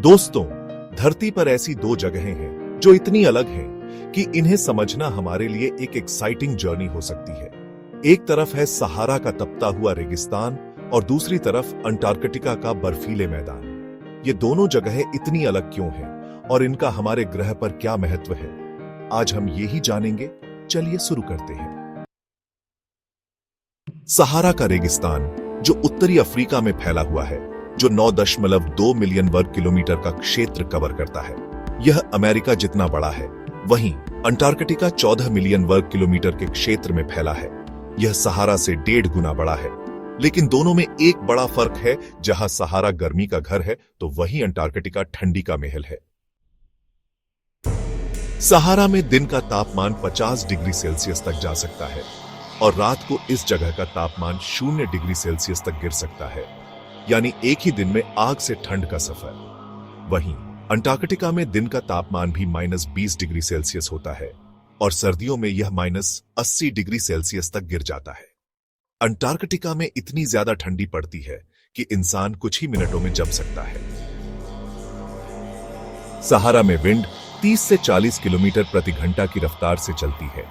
दोस्तों, धरती पर ऐसी दो जगहें हैं जो इतनी अलग हैं कि इन्हें समझना हमारे लिए एक एक्साइटिंग जर्नी हो सकती है। एक तरफ है सहारा का तपता हुआ रेगिस्तान और दूसरी तरफ अंटार्कटिका का बर्फीले मैदान। ये दोनों जगहें इतनी अलग क्यों हैं और इनका हमारे ग्रह पर क्या महत्व है, आज हम यही जानेंगे। चलिए शुरू करते हैं। सहारा का रेगिस्तान, जो उत्तरी अफ्रीका में फैला हुआ है, जो 9.2 मिलियन वर्ग किलोमीटर का क्षेत्र कवर करता है, यह अमेरिका जितना बड़ा है। वहीं अंटार्कटिका 14 मिलियन वर्ग किलोमीटर के क्षेत्र में फैला है। यह सहारा से 1.5 गुना बड़ा है। लेकिन दोनों में एक बड़ा फर्क है। जहां सहारा गर्मी का घर है तो वहीं अंटार्कटिका ठंडी का महल है। सहारा में दिन का तापमान 50 डिग्री सेल्सियस तक जा सकता है और रात को इस जगह का तापमान 0 डिग्री सेल्सियस तक गिर सकता है, यानी एक ही दिन में आग से ठंड का सफर। वहीं अंटार्कटिका में दिन का तापमान भी -20 डिग्री सेल्सियस होता है और सर्दियों में यह -80 डिग्री सेल्सियस तक गिर जाता है। अंटार्कटिका में इतनी ज्यादा ठंडी पड़ती है कि इंसान कुछ ही मिनटों में जम सकता है। सहारा में विंड 30 से 40 किलोमीटर प्रति घंटा की रफ्तार से चलती है,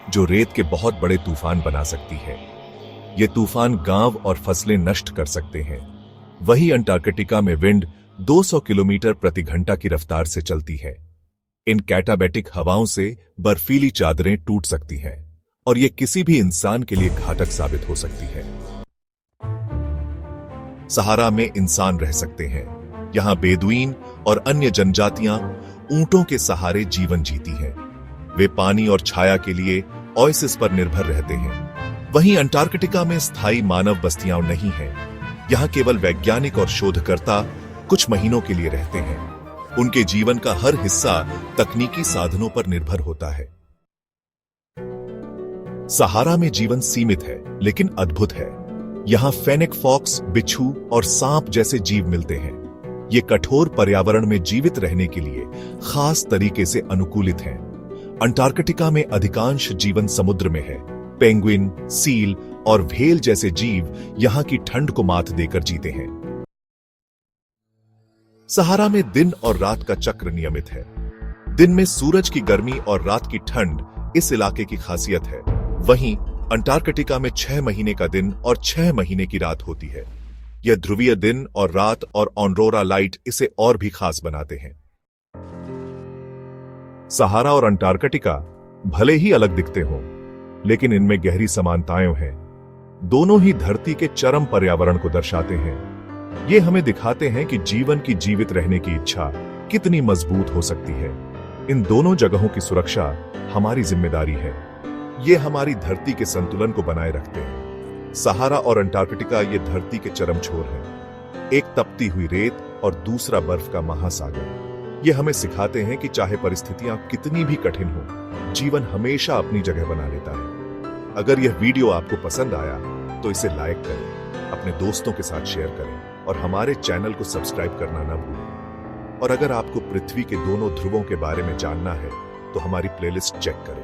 जो रेत के बहुत बड़े तूफान बना सकती है। ये तूफान गांव और फसलें नष्ट कर सकते हैं। वहीं अंटार्कटिका में विंड 200 किलोमीटर प्रति घंटा की रफ्तार से चलती है। इन कैटाबैटिक हवाओं से बर्फीली चादरें टूट सकती हैं और ये किसी भी इंसान के लिए घातक साबित हो सकती है। सहारा में इंसान रह सकते हैं। यहां बेदुइन और अन्य जनजातियां ऊंटों के सहारे जीवन जीती हैं। वे पानी और छाया के लिए ओएसिस पर निर्भर रहते हैं। वहीं अंटार्कटिका में स्थायी मानव बस्तियां नहीं हैं। यहां केवल वैज्ञानिक और शोधकर्ता कुछ महीनों के लिए रहते हैं। उनके जीवन का हर हिस्सा तकनीकी साधनों पर निर्भर होता है। सहारा में जीवन सीमित है लेकिन अद्भुत है। यहां फेनिक फॉक्स, बिच्छू और सांप जैसे जीव मिलते हैं। ये कठोर पर्यावरण में जीवित रहने के लिए खास तरीके से अनुकूलित हैं। अंटार्कटिका में अधिकांश जीवन समुद्र में है। पेंगुइन, सील और व्हेल जैसे जीव यहां की ठंड को मात देकर जीते हैं। सहारा में दिन और रात का चक्र नियमित है। दिन में सूरज की गर्मी और रात की ठंड इस इलाके की खासियत है। वहीं अंटार्कटिका में 6 महीने का दिन और 6 महीने की रात होती है। यह ध्रुवीय दिन और रात और ऑरोरा लाइट इसे और भी खास बनाते हैं। सहारा और अंटार्कटिका भले ही अलग दिखते हों, लेकिन इनमें गहरी समानताएं हैं। दोनों ही धरती के चरम पर्यावरण को दर्शाते हैं। ये हमें दिखाते हैं कि जीवन की जीवित रहने की इच्छा कितनी मजबूत हो सकती है। इन दोनों जगहों की सुरक्षा हमारी जिम्मेदारी है। ये हमारी धरती के संतुलन को बनाए रखते हैं। सहारा और अंटार्कटिका ये धरती के चरम छोर हैं। एक तपती हुई रेत और दूसरा बर्फ का महासागर। ये हमें सिखाते हैं कि चाहे परिस्थितियां कितनी भी कठिन हो, जीवन हमेशा अपनी जगह बना लेता है। अगर यह वीडियो आपको पसंद आया तो इसे लाइक करें, अपने दोस्तों के साथ शेयर करें और हमारे चैनल को सब्सक्राइब करना ना भूलें। और अगर आपको पृथ्वी के दोनों ध्रुवों के बारे में जानना है तो हमारी प्लेलिस्ट चेक करें।